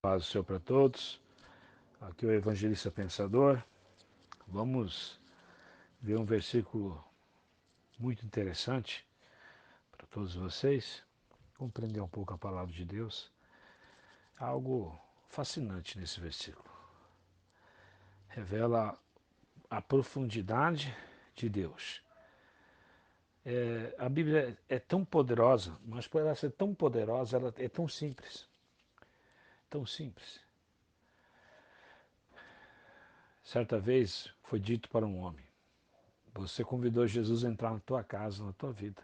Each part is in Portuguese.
Paz do Senhor para todos. Aqui é o Evangelista Pensador. Vamos ver um versículo muito interessante para todos vocês. Compreender um pouco a palavra de Deus. Há algo fascinante nesse versículo. Revela a profundidade de Deus. A Bíblia é tão poderosa, mas por ela ser tão poderosa, ela é tão simples. Tão simples. Certa vez foi dito para um homem: você convidou Jesus a entrar na tua casa, na tua vida.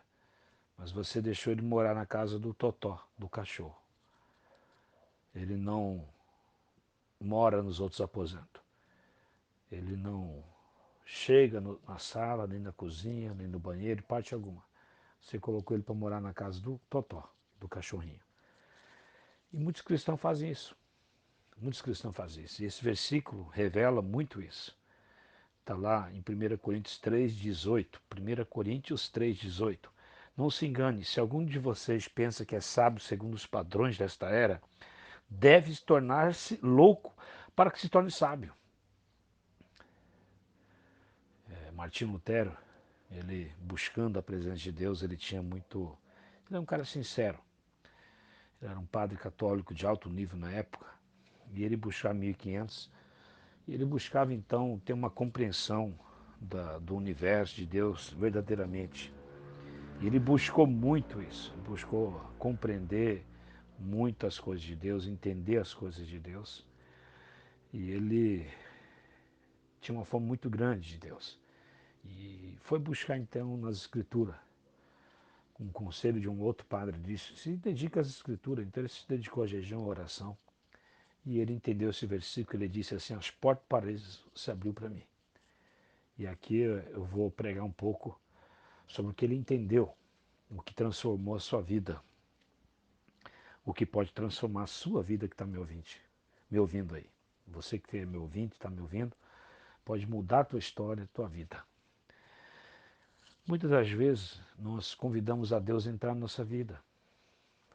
Mas você deixou ele morar na casa do Totó, do cachorro. Ele não mora nos outros aposentos. Ele não chega na sala, nem na cozinha, nem no banheiro, parte alguma. Você colocou ele para morar na casa do Totó, do cachorrinho. E muitos cristãos fazem isso. Muitos cristãos fazem isso. E esse versículo revela muito isso. Está lá em 1 Coríntios 3,18. 1 Coríntios 3,18. Não se engane, se algum de vocês pensa que é sábio segundo os padrões desta era, deve tornar-se louco para que se torne sábio. Martinho Lutero, ele buscando a presença de Deus, ele tinha muito... Ele é um cara sincero. Ele era um padre católico de alto nível na época, e ele buscava 1500, e ele buscava então ter uma compreensão do universo, de Deus, verdadeiramente. E ele buscou muito isso, buscou compreender muitas coisas de Deus, entender as coisas de Deus. E ele tinha uma fome muito grande de Deus. E foi buscar então nas escrituras, com o conselho de um outro padre, disse: se dedica às escrituras. Então ele se dedicou a jejum, a oração. E ele entendeu esse versículo, ele disse assim: as portas do paraíso se abriu para mim. E aqui eu vou pregar um pouco sobre o que ele entendeu, o que transformou a sua vida, o que pode transformar a sua vida que está me ouvindo aí. Você que é meu ouvinte, está me ouvindo, pode mudar a tua história, a tua vida. Muitas das vezes nós convidamos a Deus a entrar na nossa vida.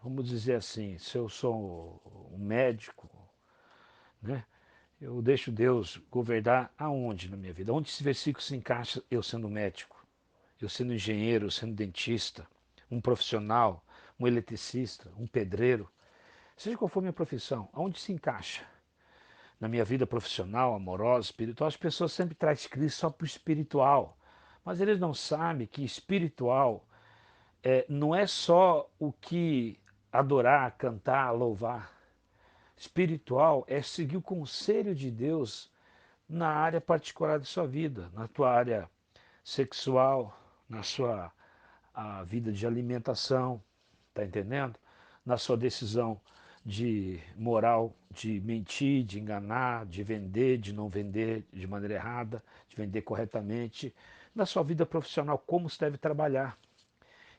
Vamos dizer assim, se eu sou um médico, né? Eu deixo Deus governar aonde na minha vida? Onde esse versículo se encaixa eu sendo médico, eu sendo engenheiro, eu sendo dentista, um profissional, um eletricista, um pedreiro, seja qual for a minha profissão, aonde se encaixa? Na minha vida profissional, amorosa, espiritual, as pessoas sempre trazem Cristo só para o espiritual. Mas eles não sabem que espiritual não é só o que adorar, cantar, louvar. Espiritual é seguir o conselho de Deus na área particular da sua vida, na tua área sexual, na sua vida de alimentação, tá entendendo? Na sua decisão de moral, de mentir, de enganar, de vender, de não vender de maneira errada, de vender corretamente, na sua vida profissional, como você deve trabalhar.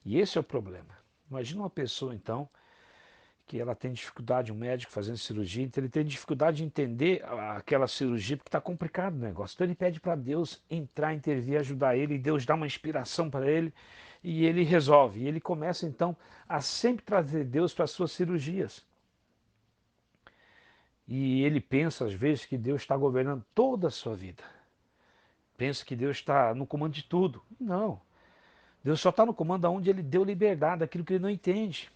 E esse é o problema. Imagina uma pessoa, então, que ela tem dificuldade, um médico fazendo cirurgia, então ele tem dificuldade de entender aquela cirurgia porque está complicado o negócio. Então ele pede para Deus entrar, intervir, ajudar ele, e Deus dá uma inspiração para ele e ele resolve. E ele começa então a sempre trazer Deus para as suas cirurgias. E ele pensa às vezes que Deus está governando toda a sua vida. Pensa que Deus está no comando de tudo. Não. Deus só está no comando onde ele deu liberdade, daquilo que ele não entende.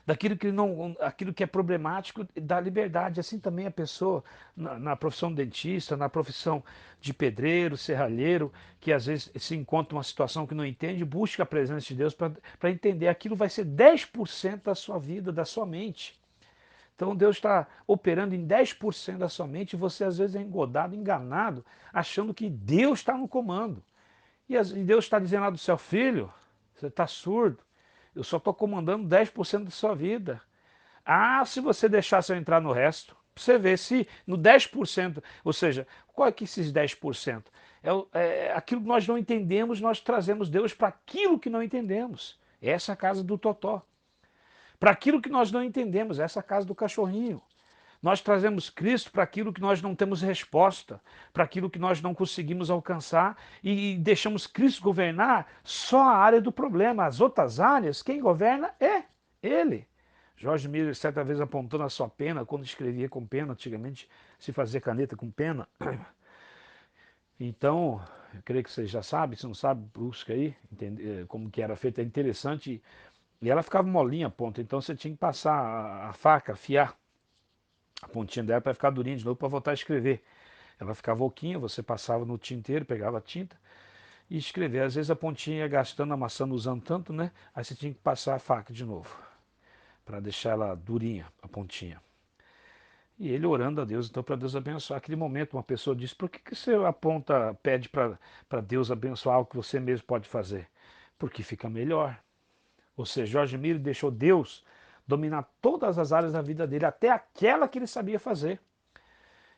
Daquilo que não, aquilo que é problemático, dá liberdade. Assim também a pessoa na profissão de dentista, na profissão de pedreiro, serralheiro, que às vezes se encontra uma situação que não entende, busca a presença de Deus para entender. Aquilo vai ser 10% da sua vida, da sua mente. Então Deus está operando em 10% da sua mente e você às vezes é engodado, enganado, achando que Deus está no comando. E Deus está dizendo lá do seu filho: você está surdo, eu só estou comandando 10% da sua vida. Ah, se você deixasse eu entrar no resto, você vê se no 10%, ou seja, qual é que esses 10%? É aquilo que nós não entendemos, nós trazemos Deus para aquilo que não entendemos. Essa é a casa do Totó. Para aquilo que nós não entendemos, essa é a casa do cachorrinho. Nós trazemos Cristo para aquilo que nós não temos resposta, para aquilo que nós não conseguimos alcançar e deixamos Cristo governar só a área do problema. As outras áreas, quem governa é Ele. Jorge Miller, certa vez apontando a sua pena, quando escrevia com pena, antigamente se fazia caneta com pena. Então, eu creio que você já sabe, se não sabe, busca aí, entender como que era feito, é interessante. E ela ficava molinha a ponta, então você tinha que passar a faca, afiar a pontinha dela para ficar durinha de novo para voltar a escrever. Ela ficava oquinha, você passava no tinteiro, pegava a tinta e escrevia. Às vezes a pontinha ia gastando, amassando, usando tanto, né? Aí você tinha que passar a faca de novo para deixar ela durinha, a pontinha. E ele orando a Deus, então, para Deus abençoar. Aquele momento, uma pessoa disse: por que você aponta, pede para Deus abençoar algo que você mesmo pode fazer? Porque fica melhor. Ou seja, Jorge Miller deixou Deus dominar todas as áreas da vida dele, até aquela que ele sabia fazer.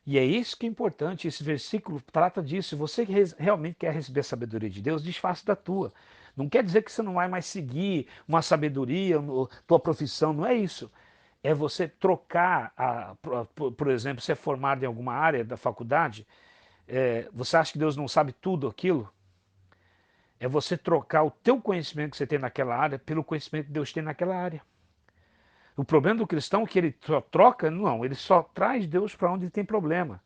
E é isso que é importante, esse versículo trata disso. Se você realmente quer receber a sabedoria de Deus, desfaça da tua. Não quer dizer que você não vai mais seguir uma sabedoria, tua profissão, não é isso. É você trocar, por exemplo, você é formado em alguma área da faculdade, você acha que Deus não sabe tudo aquilo? É você trocar o teu conhecimento que você tem naquela área pelo conhecimento que Deus tem naquela área. O problema do cristão é que ele só troca, não, ele só traz Deus para onde ele tem problema.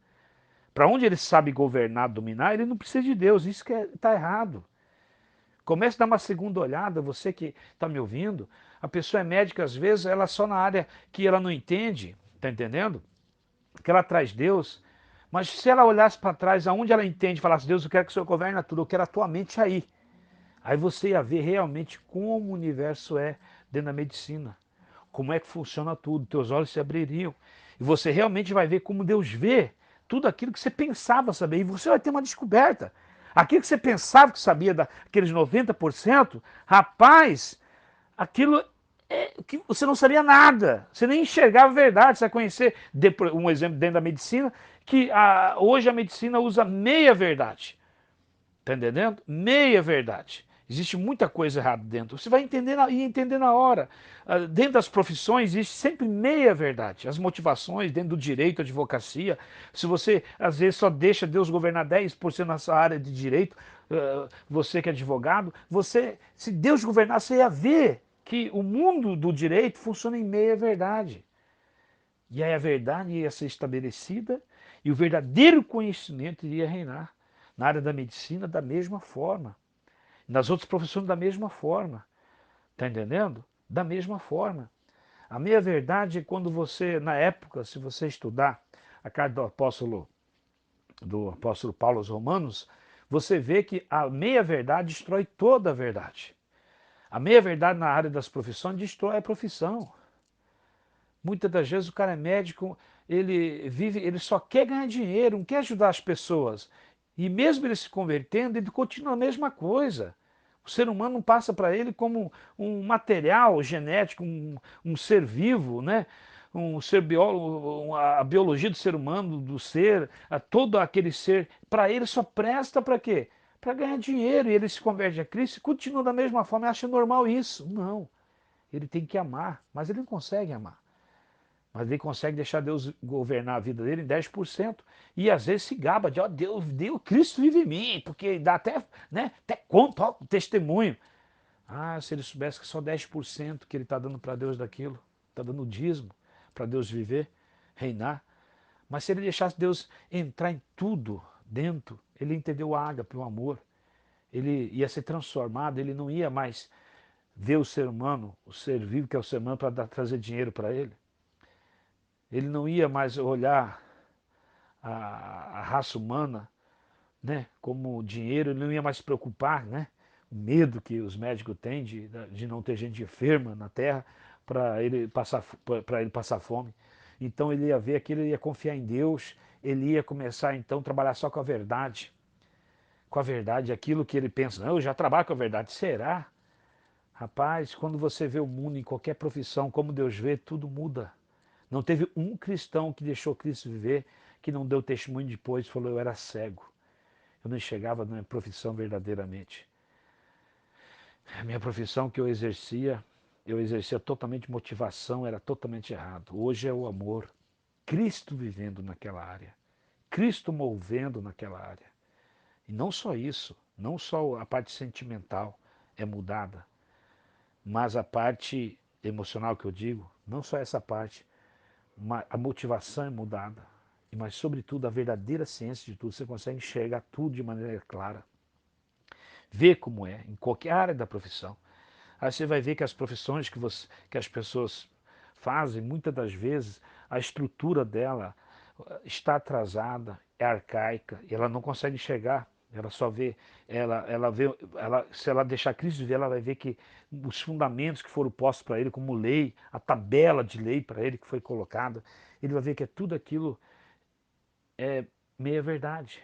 Para onde ele sabe governar, dominar, ele não precisa de Deus. Isso que está errado. Comece a dar uma segunda olhada, você que está me ouvindo. A pessoa é médica, às vezes, ela só na área que ela não entende, está entendendo? Que ela traz Deus. Mas se ela olhasse para trás, aonde ela entende, falasse: Deus, eu quero que o Senhor governe tudo, eu quero a tua mente aí. Aí você ia ver realmente como o universo é dentro da medicina. Como é que funciona tudo. Teus olhos se abririam. E você realmente vai ver como Deus vê tudo aquilo que você pensava saber. E você vai ter uma descoberta. Aquilo que você pensava que sabia daqueles 90%, rapaz, aquilo que você não sabia nada. Você nem enxergava a verdade. Você vai conhecer, um exemplo dentro da medicina, que hoje a medicina usa meia verdade. Tá entendendo? Meia verdade. Existe muita coisa errada dentro. Você vai entender e entender na hora. Dentro das profissões existe sempre meia verdade. As motivações dentro do direito, advocacia. Se você às vezes só deixa Deus governar 10% na sua área de direito, você que é advogado, se Deus governar, você ia ver que o mundo do direito funciona em meia verdade. E aí a verdade ia ser estabelecida e o verdadeiro conhecimento iria reinar. Na área da medicina, da mesma forma. Nas outras profissões, da mesma forma. Está entendendo? Da mesma forma. A meia-verdade é quando você, na época, se você estudar a carta do apóstolo Paulo aos Romanos, você vê que a meia-verdade destrói toda a verdade. A meia-verdade na área das profissões destrói a profissão. Muitas das vezes o cara é médico, ele só quer ganhar dinheiro, não quer ajudar as pessoas. E mesmo ele se convertendo, ele continua a mesma coisa. O ser humano não passa para ele como um material genético, um ser vivo, né? Um ser biólogo, a biologia do ser humano, do ser, todo aquele ser, para ele só presta para quê? Para ganhar dinheiro. E ele se converte a Cristo e continua da mesma forma, acha normal isso. Não. Ele tem que amar, mas ele não consegue amar. Mas ele consegue deixar Deus governar a vida dele em 10%. E às vezes se gaba de, ó, Deus, Cristo vive em mim, porque dá até, né, até conta, ó, testemunho. Ah, se ele soubesse que só 10% que ele está dando para Deus daquilo, está dando o dízimo para Deus viver, reinar. Mas se ele deixasse Deus entrar em tudo dentro, ele entendeu a ágape, o amor. Ele ia ser transformado, ele não ia mais ver o ser humano, o ser vivo que é o ser humano, para trazer dinheiro para ele. Ele não ia mais olhar a raça humana, né, como dinheiro, ele não ia mais se preocupar, né, o medo que os médicos têm de não ter gente enferma na terra para ele passar fome. Então ele ia ver aquilo, ele ia confiar em Deus, ele ia começar então a trabalhar só com a verdade, aquilo que ele pensa, não, eu já trabalho com a verdade. Será? Rapaz, quando você vê o mundo em qualquer profissão, como Deus vê, tudo muda. Não teve um cristão que deixou Cristo viver, que não deu testemunho depois e falou: eu era cego, eu não enxergava na minha profissão verdadeiramente. A minha profissão que eu exercia totalmente motivação, era totalmente errado. Hoje é o amor, Cristo vivendo naquela área, Cristo movendo naquela área. E não só isso, não só a parte sentimental é mudada, mas a parte emocional que eu digo, não só essa parte, a motivação é mudada, mas sobretudo a verdadeira ciência de tudo, você consegue enxergar tudo de maneira clara, ver como é, em qualquer área da profissão. Aí você vai ver que as profissões que as pessoas fazem, muitas das vezes, a estrutura dela está atrasada, é arcaica, e ela não consegue enxergar. Ela só vê, se ela deixar Cristo ver, ela vai ver que os fundamentos que foram postos para ele, como lei, a tabela de lei para ele que foi colocada, ele vai ver que é tudo aquilo é meia verdade.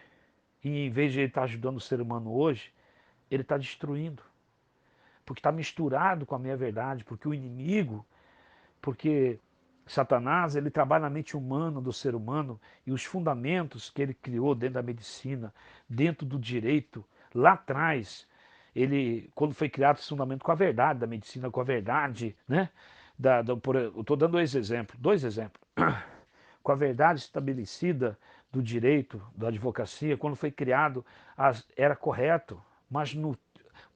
E em vez de ele estar ajudando o ser humano hoje, ele está destruindo. Porque está misturado com a meia verdade, porque o inimigo, porque Satanás, ele trabalha na mente humana do ser humano e os fundamentos que ele criou dentro da medicina, dentro do direito, lá atrás, ele, quando foi criado esse fundamento com a verdade da medicina, com a verdade, né? Eu estou dando dois exemplos. Com a verdade estabelecida do direito, da advocacia, quando foi criado, era correto, mas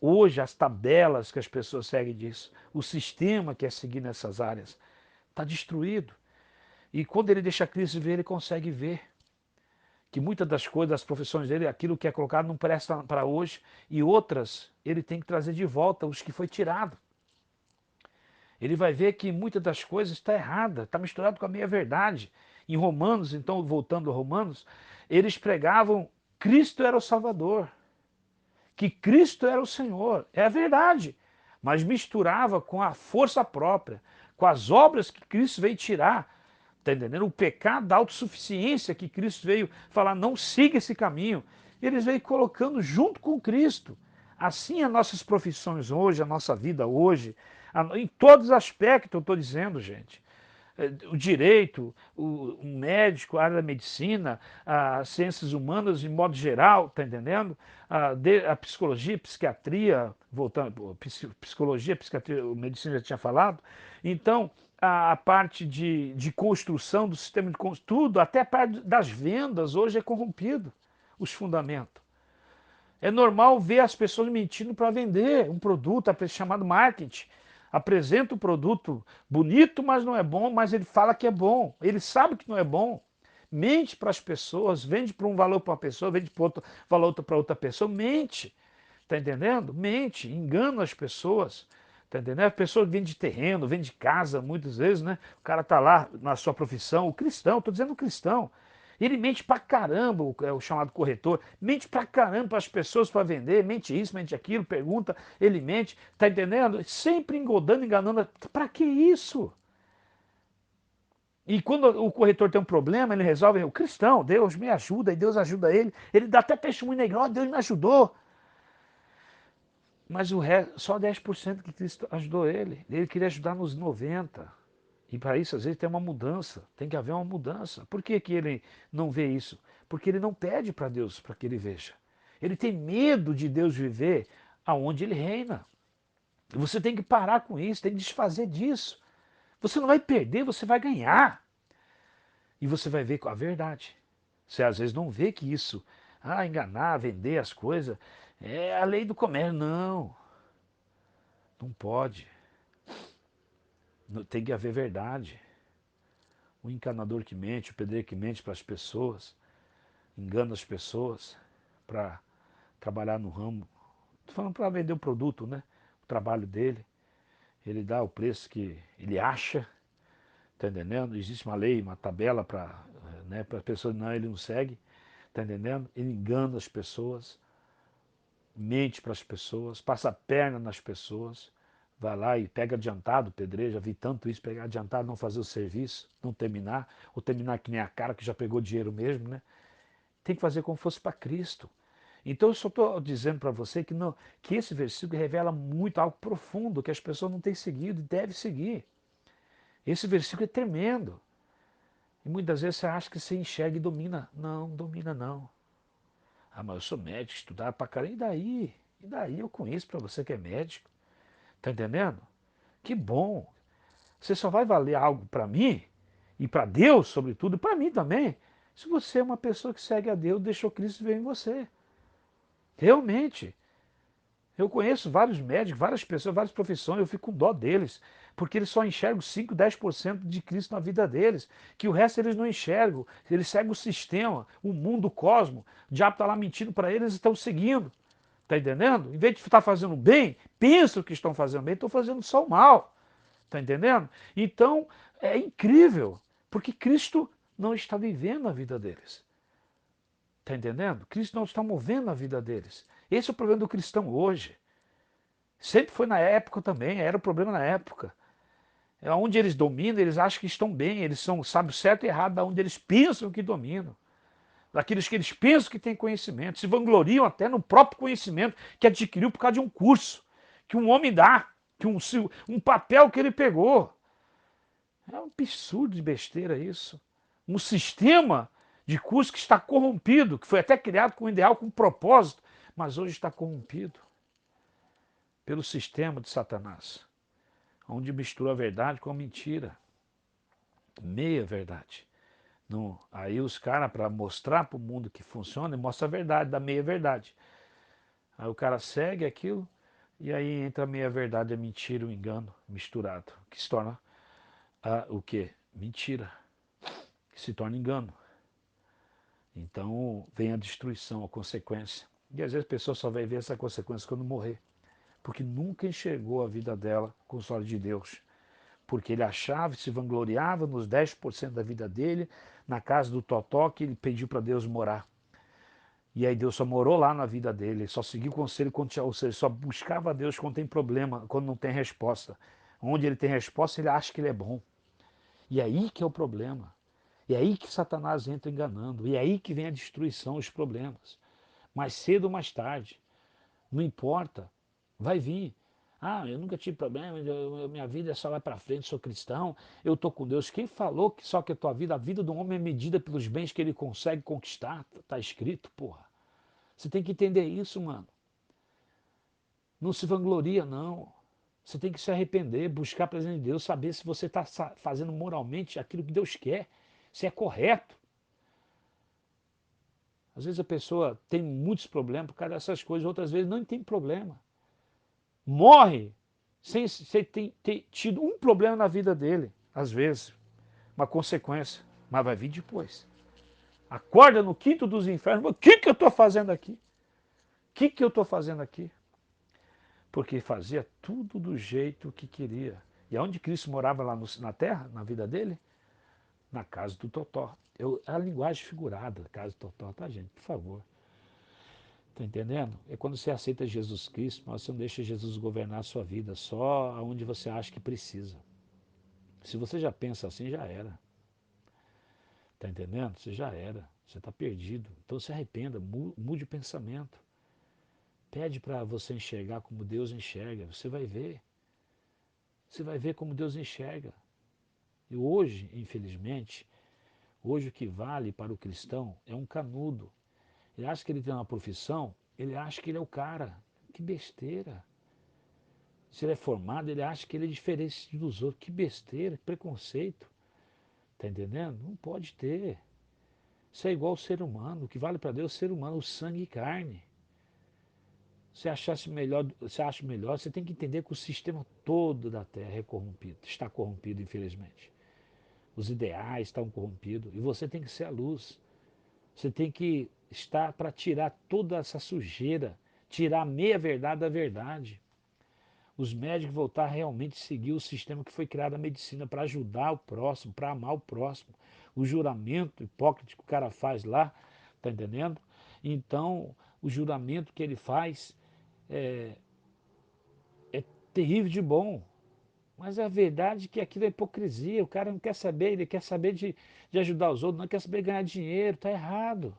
hoje as tabelas que as pessoas seguem disso, o sistema que é seguir nessas áreas, está destruído. E quando ele deixa Cristo ver, ele consegue ver que muitas das coisas, das profissões dele, aquilo que é colocado não presta para hoje, e outras ele tem que trazer de volta os que foi tirado. Ele vai ver que muitas das coisas está errada, está misturado com a meia-verdade. Em Romanos, então, voltando a Romanos, eles pregavam Cristo era o Salvador, que Cristo era o Senhor, é a verdade, mas misturava com a força própria, com as obras que Cristo veio tirar, tá entendendo? O pecado da autossuficiência que Cristo veio falar, não siga esse caminho. Eles veio colocando junto com Cristo. Assim as nossas profissões hoje, a nossa vida hoje, em todos os aspectos, eu estou dizendo, gente. O direito, o médico, a área da medicina, as ciências humanas de modo geral, tá entendendo? A psicologia, psiquiatria, voltando, psicologia, psiquiatria, a medicina já tinha falado. Então, a parte de construção do sistema de tudo, até a parte das vendas hoje é corrompido, os fundamentos. É normal ver as pessoas mentindo para vender um produto chamado marketing. Apresenta o produto bonito, mas não é bom, mas ele fala que é bom. Ele sabe que não é bom. Mente para as pessoas, vende por um valor para uma pessoa, vende por outro valor para outra pessoa, mente. Tá entendendo? Mente, engana as pessoas. Tá entendendo? A pessoa vende terreno, vende casa, muitas vezes, né? O cara tá lá na sua profissão, o cristão, tô dizendo o cristão. Ele mente pra caramba, o chamado corretor, mente pra caramba para as pessoas para vender, mente isso, mente aquilo, pergunta, ele mente, tá entendendo? Sempre engodando, enganando. Pra que isso? E quando o corretor tem um problema, ele resolve, o cristão, Deus me ajuda, e Deus ajuda ele dá até testemunho na igreja, oh, Deus me ajudou. Mas o resto, só 10% que Cristo ajudou ele. Ele queria ajudar nos 90%. E para isso, às vezes, tem uma mudança. Tem que haver uma mudança. Por que, que ele não vê isso? Porque ele não pede para Deus para que ele veja. Ele tem medo de Deus viver aonde ele reina. E você tem que parar com isso, tem que desfazer disso. Você não vai perder, você vai ganhar. E você vai ver com a verdade. Você às vezes não vê que isso, enganar, vender as coisas, é a lei do comércio. Não, não pode. Tem que haver verdade. O encanador que mente, o pedreiro que mente para as pessoas, engana as pessoas para trabalhar no ramo. Estou falando para vender o produto, né? O trabalho dele. Ele dá o preço que ele acha, tá entendendo? Existe uma lei, uma tabela para, né, para as pessoas, não, ele não segue, tá entendendo? Ele engana as pessoas, mente para as pessoas, passa a perna nas pessoas, vai lá e pega adiantado, pedreiro, já vi tanto isso, pegar adiantado, não fazer o serviço, não terminar, ou terminar que nem a cara que já pegou dinheiro mesmo, né? Tem que fazer como fosse para Cristo. Então eu só estou dizendo para você que, não, que esse versículo revela muito algo profundo que as pessoas não têm seguido e devem seguir. Esse versículo é tremendo. E muitas vezes você acha que você enxerga e domina. Não, domina não. Ah, mas eu sou médico, estudar para caramba. E daí? E daí eu conheço para você que é médico. Tá entendendo? Que bom. Você só vai valer algo para mim e para Deus, sobretudo, e para mim também, se você é uma pessoa que segue a Deus, deixou Cristo ver em você. Realmente. Eu conheço vários médicos, várias pessoas, várias profissões, eu fico com dó deles. porque eles só enxergam 5, 10% de Cristo na vida deles, que o resto eles não enxergam, eles seguem o sistema, o mundo, o cosmos, o diabo está lá mentindo para eles e estão seguindo, está entendendo? Em vez de estar fazendo bem, pensam que estão fazendo bem, estão fazendo só o mal, está entendendo? Então, é incrível, porque Cristo não está vivendo a vida deles. Está entendendo? Cristo não está movendo a vida deles. Esse é o problema do cristão hoje. Sempre foi na época também, era o problema na época. É onde eles dominam, eles acham que estão bem, eles sabem o certo e errado, da onde eles pensam que dominam. Daqueles que eles pensam que têm conhecimento, se vangloriam até no próprio conhecimento que adquiriu por causa de um curso, que um homem dá, que um papel que ele pegou. É um absurdo de besteira isso. Um sistema de curso que está corrompido, que foi até criado com um ideal, com um propósito, mas hoje está corrompido pelo sistema de Satanás, onde mistura a verdade com a mentira, meia verdade. No, aí os caras, para mostrar para o mundo que funciona, mostra a verdade da meia verdade. Aí o cara segue aquilo, e aí entra a meia verdade, a mentira, o engano misturado, que se torna o quê? Mentira, que se torna engano. Então vem a destruição, a consequência. E às vezes a pessoa só vai ver essa consequência quando morrer, porque nunca enxergou a vida dela com os olhos de Deus. Porque ele achava e se vangloriava nos 10% da vida dele, na casa do Totó, que ele pediu para Deus morar. E aí Deus só morou lá na vida dele, ele só seguiu o conselho, ou seja, só buscava Deus quando tem problema, quando não tem resposta. Onde ele tem resposta, ele acha que ele é bom. E aí que é o problema. E aí que Satanás entra enganando. E aí que vem a destruição, os problemas. Mais cedo ou mais tarde. Não importa. Vai vir. Ah, eu nunca tive problema, minha vida só vai para frente, sou cristão, eu estou com Deus. Quem falou que só que a vida do homem é medida pelos bens que ele consegue conquistar? Está escrito, porra. Você tem que entender isso, mano. Não se vangloria, não. Você tem que se arrepender, buscar a presença de Deus, saber se você está fazendo moralmente aquilo que Deus quer, se é correto. Às vezes a pessoa tem muitos problemas por causa dessas coisas, outras vezes não tem problema. Morre sem ter tido um problema na vida dele, às vezes, uma consequência, mas vai vir depois. Acorda no quinto dos infernos, o que eu estou fazendo aqui? O que eu estou fazendo aqui? Porque fazia tudo do jeito que queria. E aonde Cristo morava lá na terra, na vida dele? Na casa do Totó. É a linguagem figurada, casa do Totó, tá, gente? Por favor. Tá entendendo? É quando você aceita Jesus Cristo, mas você não deixa Jesus governar a sua vida só aonde você acha que precisa. Se você já pensa assim, já era. Tá entendendo? Você já era. Você está perdido. Então se arrependa, mude o pensamento. Pede para você enxergar como Deus enxerga. Você vai ver. Você vai ver como Deus enxerga. E hoje, infelizmente, hoje o que vale para o cristão é um canudo. Ele acha que ele tem uma profissão, ele acha que ele é o cara. Que besteira. Se ele é formado, ele acha que ele é diferente dos outros. Que besteira, que preconceito. Tá entendendo? Não pode ter. Isso é igual ao ser humano. O que vale para Deus é o ser humano, o sangue e carne. Se achasse melhor, você acha melhor, você tem que entender que o sistema todo da Terra é corrompido. Está corrompido, infelizmente. Os ideais estão corrompidos. E você tem que ser a luz. Você tem que estar para tirar toda essa sujeira, tirar a meia verdade da verdade. Os médicos voltar a realmente seguir o sistema que foi criado a medicina para ajudar o próximo, para amar o próximo. O juramento hipócrita que o cara faz lá, tá entendendo? Então, o juramento que ele faz é terrível de bom. Mas a verdade é que aquilo é hipocrisia. O cara não quer saber, ele quer saber de ajudar os outros, não quer saber de ganhar dinheiro, tá errado.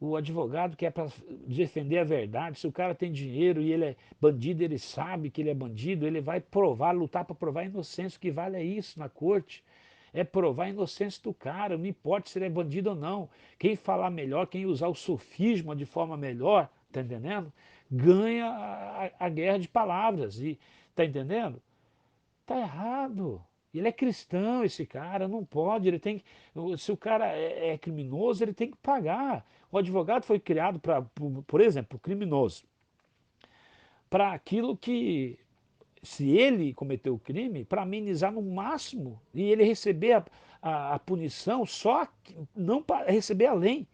O advogado que é para defender a verdade, se o cara tem dinheiro e ele é bandido, ele sabe que ele é bandido, ele vai provar, lutar para provar a inocência. O que vale é isso na corte. É provar a inocência do cara, não importa se ele é bandido ou não. Quem falar melhor, quem usar o sofisma de forma melhor, tá entendendo? Ganha a guerra de palavras. E, tá entendendo? Tá errado. Ele é cristão, esse cara, não pode, ele tem se o cara é criminoso, ele tem que pagar. O advogado foi criado para, por exemplo, o criminoso, para aquilo que se ele cometeu o crime, para amenizar no máximo e ele receber a punição só, não para receber além,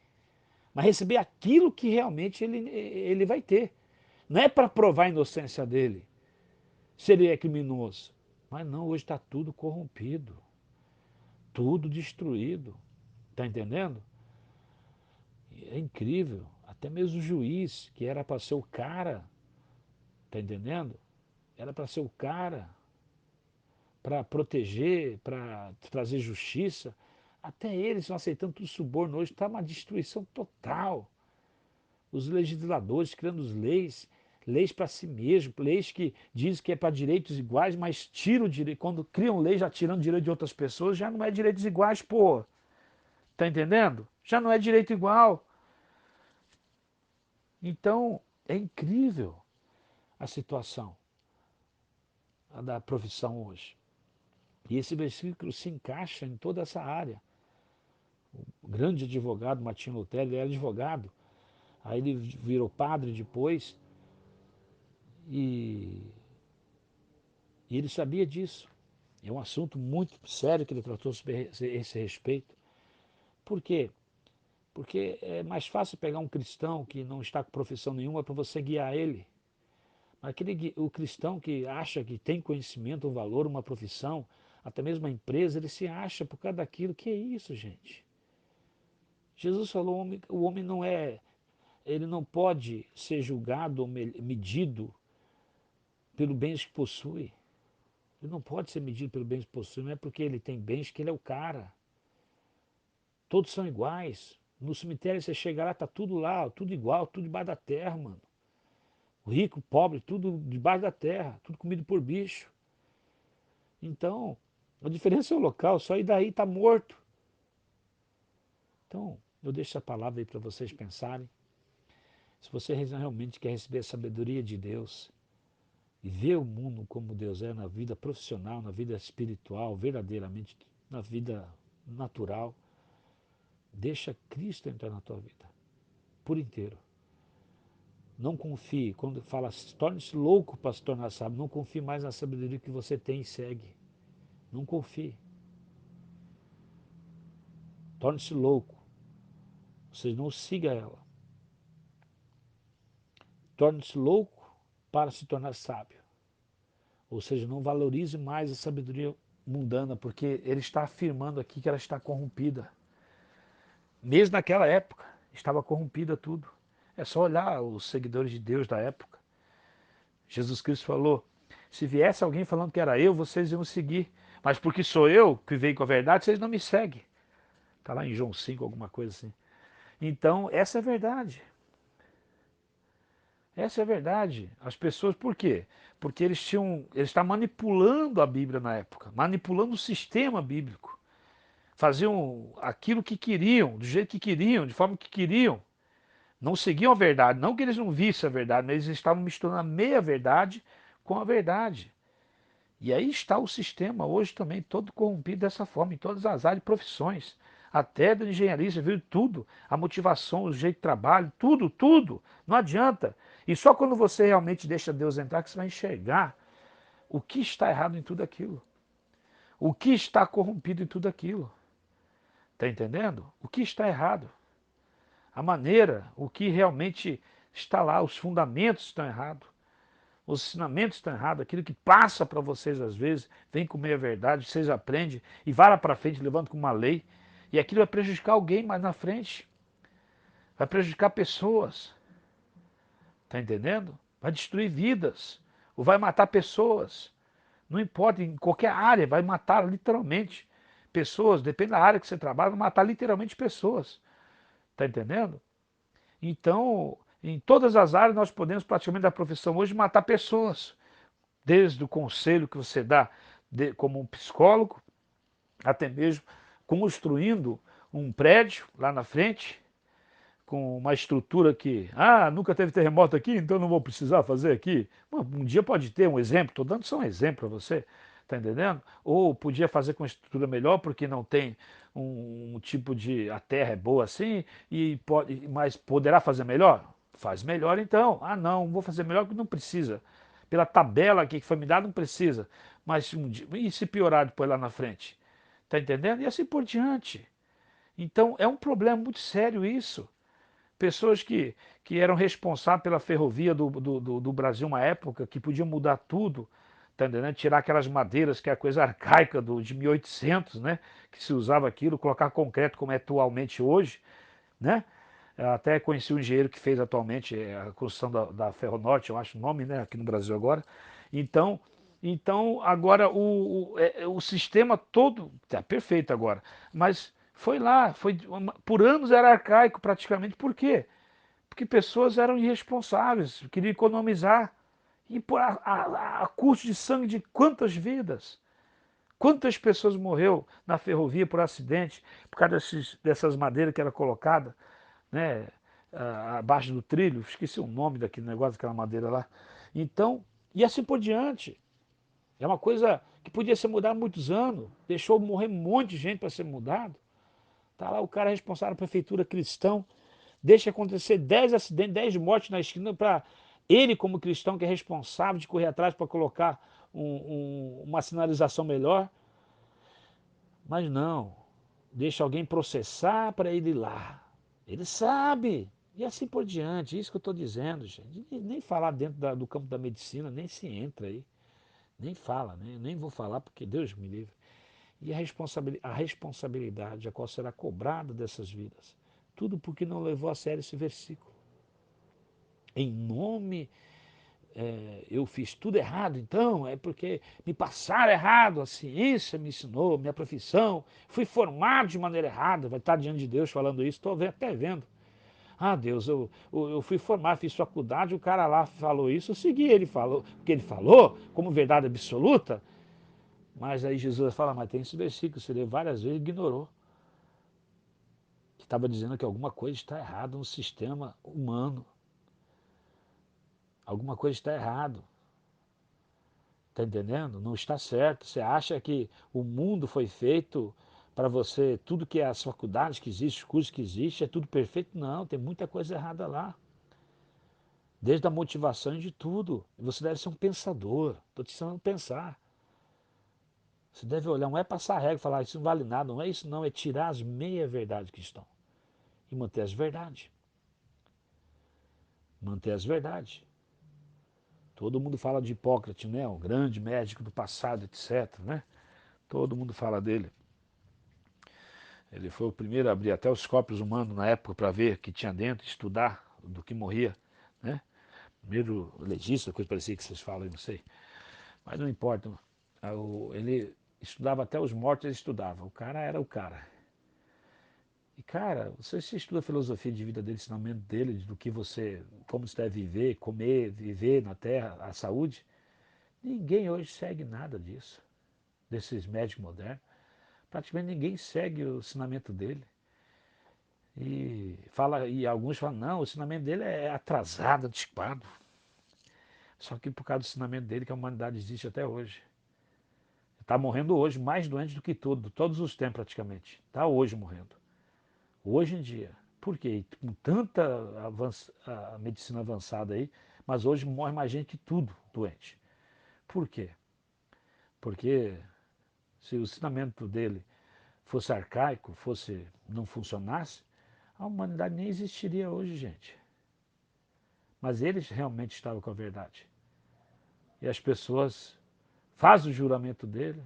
mas receber aquilo que realmente ele vai ter. Não é para provar a inocência dele, se ele é criminoso. Mas não, hoje está tudo corrompido, tudo destruído. Está entendendo? É incrível. Até mesmo o juiz, que era para ser o cara, está entendendo? Era para ser o cara, para proteger, para trazer justiça. Até eles estão aceitando tudo suborno. Hoje está uma destruição total. Os legisladores criando leis, leis para si mesmo, leis que dizem que é para direitos iguais, mas tiram o direito. Quando criam leis já tirando direito de outras pessoas, já não é direitos iguais, pô. Tá entendendo? Já não é direito igual. Então, é incrível a situação da profissão hoje. E esse versículo se encaixa em toda essa área. O grande advogado Martinho Lutero, ele era advogado. Aí ele virou padre depois e, e ele sabia disso. É um assunto muito sério que ele tratou sobre esse respeito. Por quê? Porque é mais fácil pegar um cristão que não está com profissão nenhuma para você guiar ele. O cristão que acha que tem conhecimento, um valor, uma profissão, até mesmo uma empresa, ele se acha por causa daquilo. Que é isso, gente? Jesus falou, o homem não é, ele não pode ser julgado ou medido pelo bens que possui. Ele não pode ser medido pelo bens que possui, não é porque ele tem bens que ele é o cara. Todos são iguais. No cemitério você chega lá, tá tudo lá, tudo igual, tudo debaixo da terra, mano. O rico, o pobre, tudo debaixo da terra, tudo comido por bicho. Então, a diferença é o local, só ir daí tá morto. Então, eu deixo essa palavra aí para vocês pensarem. Se você realmente quer receber a sabedoria de Deus e ver o mundo como Deus é na vida profissional, na vida espiritual, verdadeiramente na vida natural, deixa Cristo entrar na tua vida, por inteiro. Não confie, quando fala, torne-se louco para se tornar sábio, não confie mais na sabedoria que você tem e segue. Não confie. Torne-se louco. Você não siga ela. Torne-se louco para se tornar sábio. Ou seja, não valorize mais a sabedoria mundana, porque ele está afirmando aqui que ela está corrompida. Mesmo naquela época, estava corrompida tudo. É só olhar os seguidores de Deus da época. Jesus Cristo falou, se viesse alguém falando que era eu, vocês iam seguir. Mas porque sou eu que veio com a verdade, vocês não me seguem. Está lá em João 5, alguma coisa assim. Então, essa é a verdade. Essa é a verdade. As pessoas, por quê? Porque eles estavam manipulando a Bíblia na época, manipulando o sistema bíblico. Faziam aquilo que queriam, do jeito que queriam, de forma que queriam. Não seguiam a verdade, não que eles não vissem a verdade, mas eles estavam misturando a meia-verdade com a verdade. E aí está o sistema hoje também todo corrompido dessa forma, em todas as áreas de profissões. Até da engenharia, você viu tudo, a motivação, o jeito de trabalho, tudo, tudo. Não adianta. E só quando você realmente deixa Deus entrar que você vai enxergar o que está errado em tudo aquilo. O que está corrompido em tudo aquilo. Está entendendo? O que está errado. A maneira, o que realmente está lá, os fundamentos estão errados. Os ensinamentos estão errados, aquilo que passa para vocês às vezes, vem com meia verdade, vocês aprendem e vai lá para frente levando com uma lei, e aquilo vai prejudicar alguém mais na frente, vai prejudicar pessoas, tá entendendo? Vai destruir vidas, ou vai matar pessoas, não importa, em qualquer área, vai matar literalmente pessoas, depende da área que você trabalha, vai matar literalmente pessoas, tá entendendo? Então, em todas as áreas nós podemos praticamente da profissão hoje matar pessoas, desde o conselho que você dá como um psicólogo, até mesmo construindo um prédio lá na frente, com uma estrutura que, nunca teve terremoto aqui, então não vou precisar fazer aqui. Um dia pode ter um exemplo, estou dando só um exemplo para você, tá entendendo? Ou podia fazer com uma estrutura melhor, porque não tem um tipo de, a terra é boa assim, mas poderá fazer melhor? Faz melhor então. Não, vou fazer melhor porque não precisa. pela tabela aqui que foi me dada, não precisa. Mas e se piorar depois lá na frente? Está entendendo? E assim por diante. Então é um problema muito sério isso. Pessoas que eram responsáveis pela ferrovia do Brasil uma época, que podiam mudar tudo, tá entendendo? Tirar aquelas madeiras, que é a coisa arcaica de 1800, né? Que se usava aquilo, colocar concreto como é atualmente hoje, né? Eu até conheci um engenheiro que fez atualmente a construção da Ferronorte, eu acho o nome, né? Aqui no Brasil agora. Então, então agora o sistema todo está perfeito agora, mas foi lá, por anos era arcaico praticamente. Por quê? Porque pessoas eram irresponsáveis, queriam economizar. E a custo de sangue de quantas vidas? Quantas pessoas morreu na ferrovia por acidente, por causa dessas madeiras que era colocada, né, abaixo do trilho? Esqueci o nome daquele negócio, daquela madeira lá. Então, e assim por diante. É uma coisa que podia ser mudada há muitos anos. Deixou morrer um monte de gente para ser mudado. Está lá o cara responsável, a prefeitura cristão, deixa acontecer 10 acidentes, 10 mortes na esquina para ele, como cristão, que é responsável de correr atrás para colocar uma sinalização melhor. Mas não, deixa alguém processar para ele ir lá. Ele sabe. E assim por diante, isso que eu estou dizendo, gente. Nem falar dentro do campo da medicina, nem se entra aí. Nem fala, né? Nem vou falar porque Deus me livre. E a responsabilidade a qual será cobrada dessas vidas. Tudo porque não levou a sério esse versículo. Em nome, eu fiz tudo errado, então é porque me passaram errado, a ciência me ensinou, minha profissão, fui formado de maneira errada, vai estar diante de Deus falando isso, estou até vendo. Ah, Deus, eu fui formado, fiz faculdade, o cara lá falou isso, eu segui ele falou, o que ele falou, como verdade absoluta. Mas aí Jesus fala, mas tem esse versículo, você leu várias vezes e ignorou. Que estava dizendo que alguma coisa está errada no sistema humano. Alguma coisa está errado. Está entendendo? Não está certo. Você acha que o mundo foi feito para você, tudo que é as faculdades que existem, os cursos que existem, é tudo perfeito? Não, tem muita coisa errada lá. Desde a motivação de tudo. Você deve ser um pensador. Estou te ensinando a pensar. Você deve olhar, não é passar regra e falar, isso não vale nada, não é isso não, é tirar as meia-verdades que estão e manter as verdades. Manter as verdades. Todo mundo fala de Hipócrates, né? Um grande médico do passado, etc. Né? Todo mundo fala dele. Ele foi o primeiro a abrir até os corpos humanos na época para ver o que tinha dentro, estudar do que morria. Né? Primeiro legista, coisa parecida que vocês falam, não sei. Mas não importa. Ele estudava até os mortos, ele estudava. O cara era o cara. E cara, você se estuda a filosofia de vida dele, ensinamento dele, do que você, como você deve viver, comer, viver na terra, a saúde. Ninguém hoje segue nada disso, desses médicos modernos. Praticamente ninguém segue o ensinamento dele. E alguns falam, não, o ensinamento dele é atrasado, antiquado. Só que por causa do ensinamento dele que a humanidade existe até hoje. Está morrendo hoje mais doente do que todos os tempos praticamente. Está hoje morrendo. Hoje em dia. Por quê? Com tanta a medicina avançada aí, mas hoje morre mais gente que tudo doente. Por quê? Porque se o ensinamento dele fosse arcaico, não funcionasse, a humanidade nem existiria hoje, gente. Mas eles realmente estavam com a verdade. E as pessoas fazem o juramento dele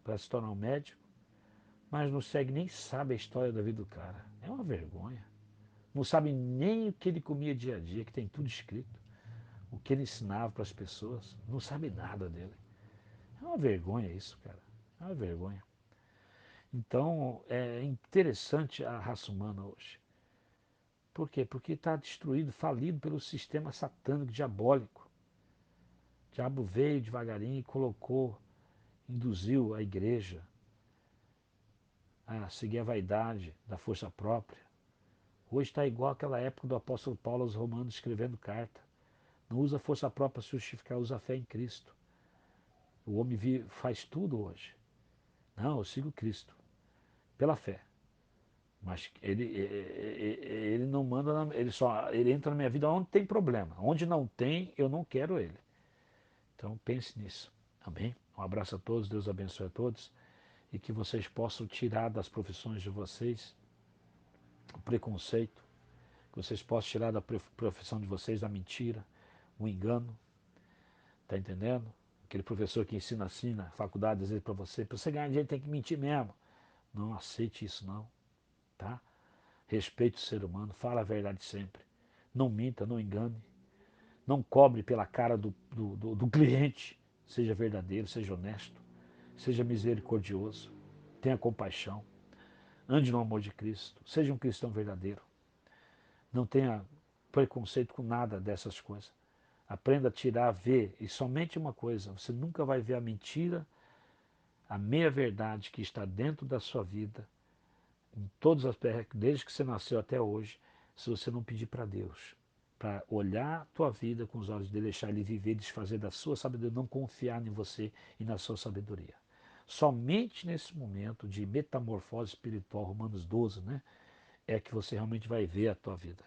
para se tornar um médico, mas não segue nem sabe a história da vida do cara. É uma vergonha. Não sabe nem o que ele comia dia a dia, que tem tudo escrito. O que ele ensinava para as pessoas. Não sabe nada dele. É uma vergonha isso, cara. É uma vergonha. Então, é interessante a raça humana hoje. Por quê? Porque está destruído, falido pelo sistema satânico, diabólico. O diabo veio devagarinho e colocou, induziu a igreja a seguir a vaidade da força própria. Hoje está igual àquela época do apóstolo Paulo aos Romanos escrevendo carta. Não usa força própria para se justificar, usa a fé em Cristo. O homem faz tudo hoje. Não, eu sigo Cristo, pela fé. Mas ele não manda, ele entra na minha vida onde tem problema. Onde não tem, eu não quero ele. Então pense nisso. Amém? Um abraço a todos, Deus abençoe a todos e que vocês possam tirar das profissões de vocês o preconceito, que vocês possam tirar da profissão de vocês a mentira, o engano, tá entendendo? Aquele professor que ensina assim na faculdade, às vezes para você ganhar dinheiro tem que mentir mesmo. Não aceite isso não, tá? Respeite o ser humano, fala a verdade sempre. Não minta, não engane, não cobre pela cara do cliente. Seja verdadeiro, seja honesto, seja misericordioso, tenha compaixão, ande no amor de Cristo, seja um cristão verdadeiro. Não tenha preconceito com nada dessas coisas. Aprenda a tirar, a ver, e somente uma coisa, você nunca vai ver a mentira, a meia-verdade que está dentro da sua vida, em todos os aspectos, desde que você nasceu até hoje, se você não pedir para Deus, para olhar a tua vida com os olhos dele, deixar ele viver, desfazer da sua sabedoria, não confiar em você e na sua sabedoria. Somente nesse momento de metamorfose espiritual, Romanos 12, né, é que você realmente vai ver a tua vida.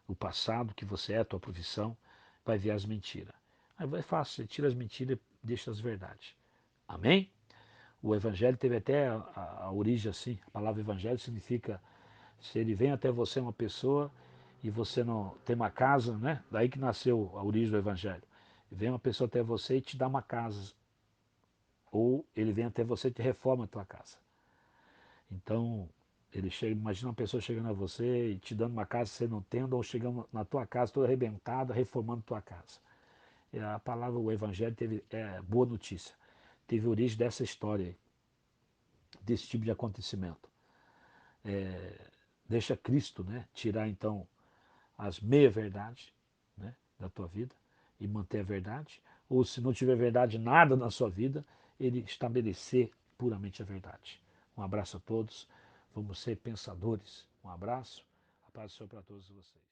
O passado que você é, a tua profissão, vai ver as mentiras. Aí é fácil, você tira as mentiras e deixa as verdades. Amém? O evangelho teve até a origem assim. A palavra evangelho significa se ele vem até você uma pessoa e você não tem uma casa, né? Daí que nasceu a origem do evangelho. Vem uma pessoa até você e te dá uma casa. Ou ele vem até você e te reforma a tua casa. Então, ele chega, imagina uma pessoa chegando a você e te dando uma casa que você não tendo, ou chegando na tua casa toda arrebentada, reformando tua casa. E a palavra, o evangelho teve boa notícia. Teve origem dessa história aí, desse tipo de acontecimento. Deixa Cristo, né, tirar então as meia-verdades, né, da tua vida e manter a verdade. Ou se não tiver verdade nada na sua vida, ele estabelecer puramente a verdade. Um abraço a todos. Vamos ser pensadores. Um abraço. A paz do Senhor para todos vocês.